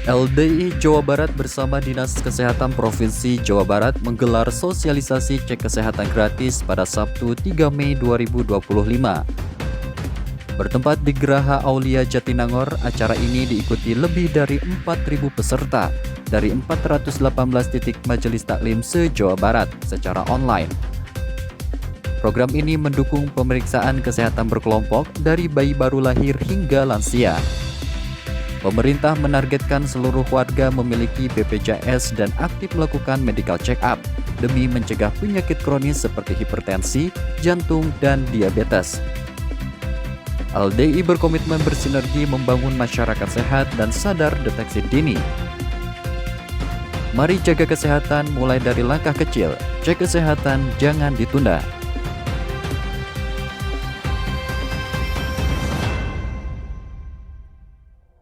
LDI Jawa Barat bersama Dinas Kesehatan Provinsi Jawa Barat menggelar sosialisasi cek kesehatan gratis pada Sabtu 3 Mei 2025. Bertempat di Geraha Aulia Jatinangor, acara ini diikuti lebih dari 4.000 peserta dari 418 titik majelis taklim se-Jawa Barat secara online. Program ini mendukung pemeriksaan kesehatan berkelompok dari bayi baru lahir hingga lansia. Pemerintah menargetkan seluruh warga memiliki BPJS dan aktif melakukan medical check-up demi mencegah penyakit kronis seperti hipertensi, jantung, dan diabetes. LDI berkomitmen bersinergi membangun masyarakat sehat dan sadar deteksi dini. Mari jaga kesehatan mulai dari langkah kecil. Cek kesehatan, jangan ditunda.